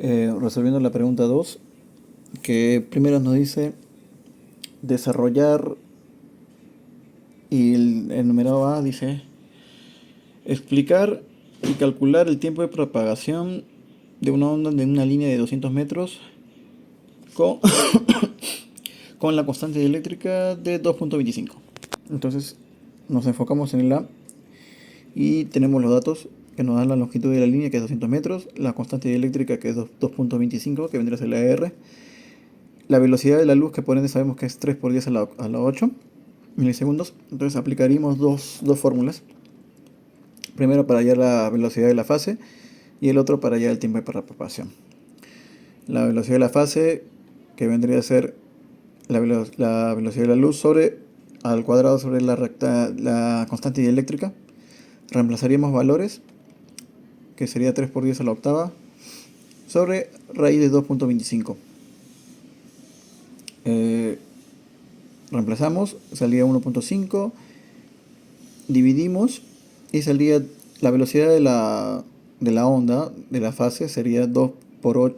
Resolviendo la pregunta 2, que primero nos dice desarrollar, y el numerado A dice explicar y calcular el tiempo de propagación de una onda de una línea de 200 metros con, con la constante eléctrica de 2,25. Entonces nos enfocamos en el A y tenemos los datos que nos dan la longitud de la línea, que es 200 metros, la constante eléctrica, que es 2,25, que vendría a ser la R, la velocidad de la luz, que por ende sabemos que es 3 por 10 a la 8 milisegundos. Entonces aplicaríamos dos fórmulas. Primero para hallar la velocidad de la fase y el otro para hallar el tiempo de propagación. La velocidad de la fase, que vendría a ser la velocidad de la luz sobre al cuadrado sobre la constante dieléctrica. Reemplazaríamos valores, que sería 3 por 10 a la octava, sobre raíz de 2,25. Reemplazamos, salía 1,5, dividimos y saldría la velocidad de la onda, de la fase, sería 2 por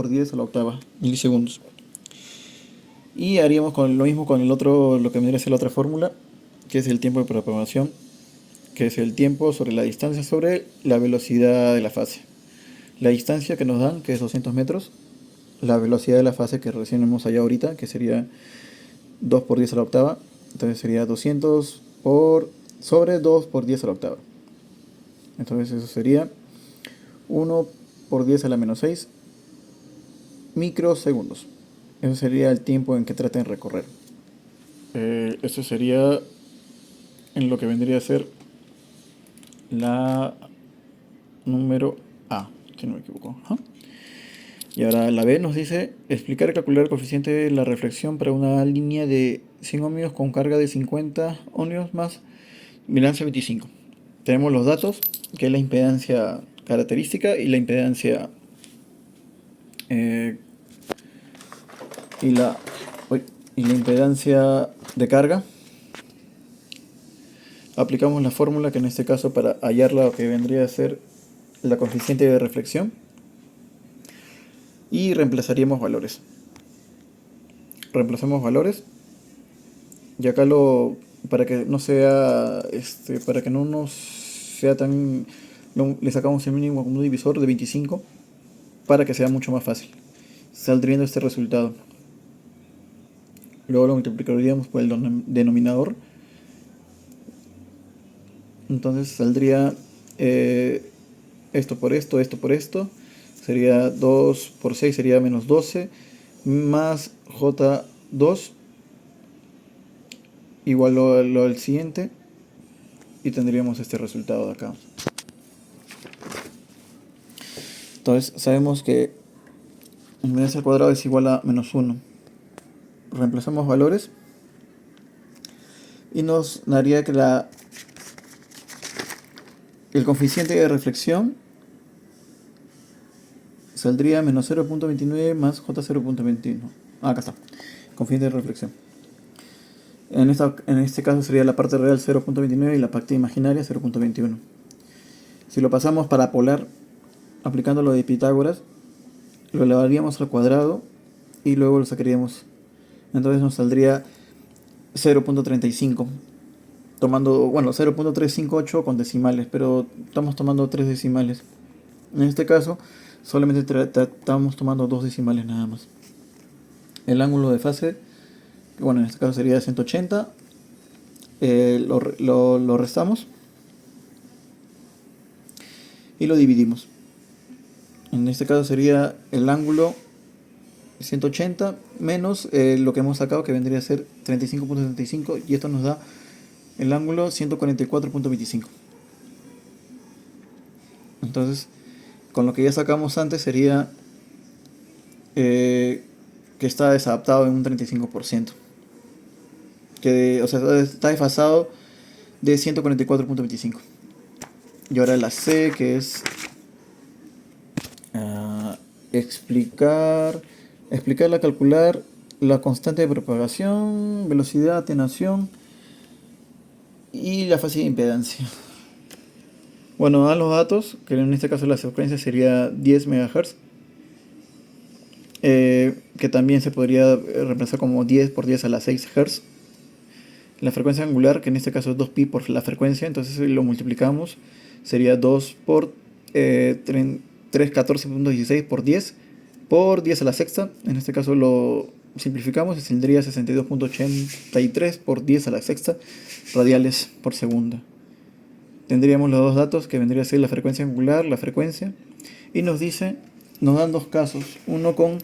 10 a la octava milisegundos. Y haríamos lo mismo con el otro, lo que vendría a ser la otra fórmula, que es el tiempo de propagación, que es el tiempo sobre la distancia sobre la velocidad de la fase. La distancia que nos dan, que es 200 metros, la velocidad de la fase que recién hemos hallado ahorita, que sería 2 por 10 a la octava, entonces sería 200 sobre 2 por 10 a la octava. Entonces eso sería 1 por 10 a la menos 6 microsegundos. Eso sería el tiempo en que traten de recorrer. Eso sería en lo que vendría a ser la número A, si no me equivoco. Ajá. Y ahora la B nos dice explicar y calcular el coeficiente de la reflexión para una línea de 100 ohmios con carga de 50 ohmios más impedancia 25. Tenemos los datos, que es la impedancia característica y la impedancia eh, y la impedancia de carga. Aplicamos la fórmula, que en este caso para hallar lo que vendría a ser la coeficiente de reflexión, y reemplazaríamos valores. Reemplazamos valores y acá para que no sea para que no nos sea tan, le sacamos el mínimo como un divisor de 25 para que sea mucho más fácil. Saldría este resultado. Luego lo multiplicaríamos por el denominador. Entonces saldría esto por esto, esto por esto. Sería 2 por 6, sería menos 12, más J2, igual lo al siguiente, y tendríamos este resultado de acá. Entonces sabemos que impedancia al cuadrado es igual a menos 1. Reemplazamos valores y nos daría que el coeficiente de reflexión saldría menos 0,29 más J0,21. Acá está, coeficiente de reflexión. En este caso sería la parte real 0,29 y la parte imaginaria 0,21. Si lo pasamos para polar, aplicando lo de Pitágoras, lo elevaríamos al cuadrado y luego lo sacaríamos. Entonces nos saldría 0,35. Tomando, bueno, 0,358 con decimales, pero estamos tomando 3 decimales. En este caso, solamente estamos tomando 2 decimales nada más. El ángulo de fase, bueno, en este caso sería 180. Lo restamos y lo dividimos. En este caso sería el ángulo 180 menos lo que hemos sacado, que vendría a ser 35,75, y esto nos da el ángulo 144,25. Entonces, con lo que ya sacamos antes sería que está desadaptado en un 35%. O sea, está desfasado de 144,25. Y ahora la C, que es explicar, calcular la constante de propagación, velocidad, atenuación y la fase de impedancia. Bueno, dan los datos, que en este caso la frecuencia sería 10 MHz. que también se podría reemplazar como 10 por 10 a la 6 Hz. La frecuencia angular, que en este caso es 2pi por la frecuencia, entonces si lo multiplicamos, sería 2 por 314.16 por 10 a la sexta. En este caso lo simplificamos y tendría 62.83 por 10 a la sexta radiales por segundo. Tendríamos los dos datos, que vendría a ser la frecuencia angular, la frecuencia, y nos dan dos casos, uno con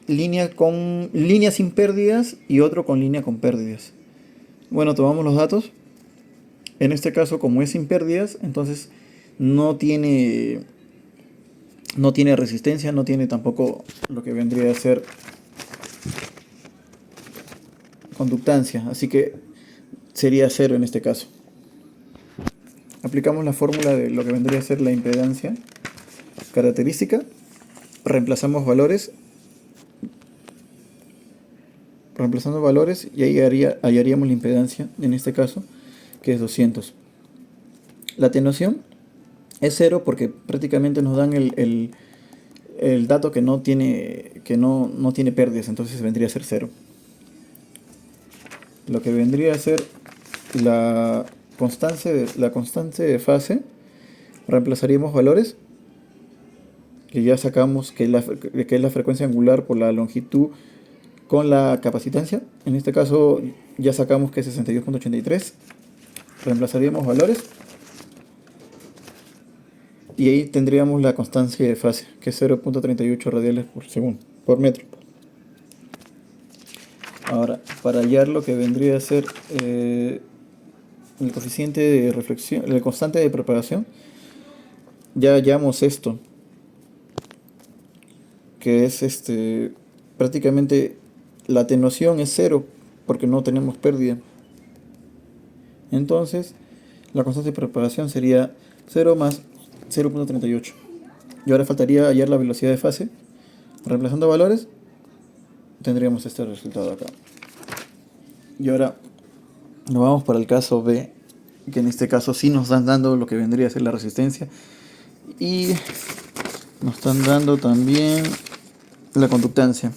línea sin pérdidas y otro con línea con pérdidas. Bueno, tomamos los datos. En este caso, como es sin pérdidas, entonces no tiene resistencia, no tiene tampoco lo que vendría a ser conductancia, así que sería cero en este caso. Aplicamos la fórmula de lo que vendría a ser la impedancia característica, reemplazando valores y ahí hallaríamos la impedancia, en este caso, que es 200. La atenuación es 0 porque prácticamente nos dan el dato que no tiene pérdidas, entonces vendría a ser 0. Lo que vendría a ser la constante de fase, reemplazaríamos valores que ya sacamos, que es la frecuencia angular por la longitud con la capacitancia. En este caso ya sacamos que es 62.83. Reemplazaríamos valores y ahí tendríamos la constancia de fase, que es 0.38 radiales por segundo, por metro. Ahora, para hallar lo que vendría a ser el coeficiente de reflexión, el constante de propagación, ya hallamos esto, que es prácticamente la atenuación es 0 porque no tenemos pérdida. Entonces, la constante de propagación sería 0 más 0.38. Y ahora faltaría hallar la velocidad de fase. Reemplazando valores, tendríamos este resultado acá. Y ahora nos vamos para el caso B, que en este caso sí nos están dando lo que vendría a ser la resistencia. Y nos están dando también la conductancia.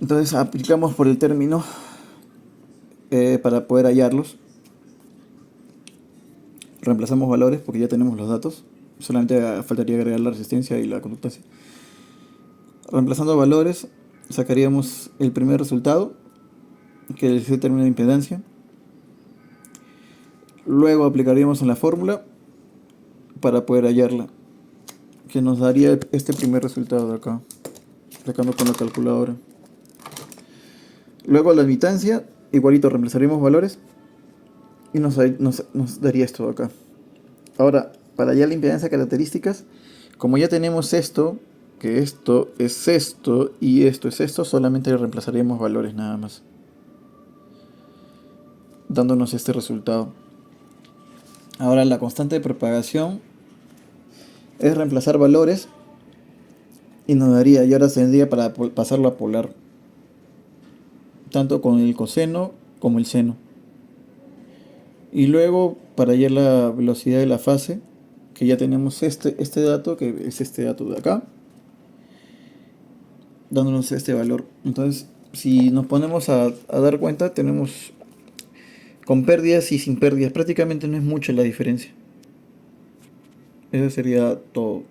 Entonces aplicamos por el término para poder hallarlos. Reemplazamos valores porque ya tenemos los datos. Solamente faltaría agregar la resistencia y la conductancia. Reemplazando valores, sacaríamos el primer resultado, que es el término de impedancia. Luego aplicaríamos en la fórmula para poder hallarla, que nos daría este primer resultado de acá, sacando con la calculadora. Luego la admitancia, igualito reemplazaríamos valores y nos daría esto de acá. Ahora, para hallar la impedancia características, como ya tenemos esto, que esto es esto y esto es esto, solamente reemplazaríamos valores nada más, dándonos este resultado. Ahora la constante de propagación es reemplazar valores y nos daría, y ahora tendría para pasarlo a polar, tanto con el coseno como el seno. Y luego para hallar la velocidad de la fase, que ya tenemos este dato, que es este dato de acá, dándonos este valor. Entonces, si nos ponemos a dar cuenta, tenemos con pérdidas y sin pérdidas, prácticamente no es mucha la diferencia. Eso sería todo.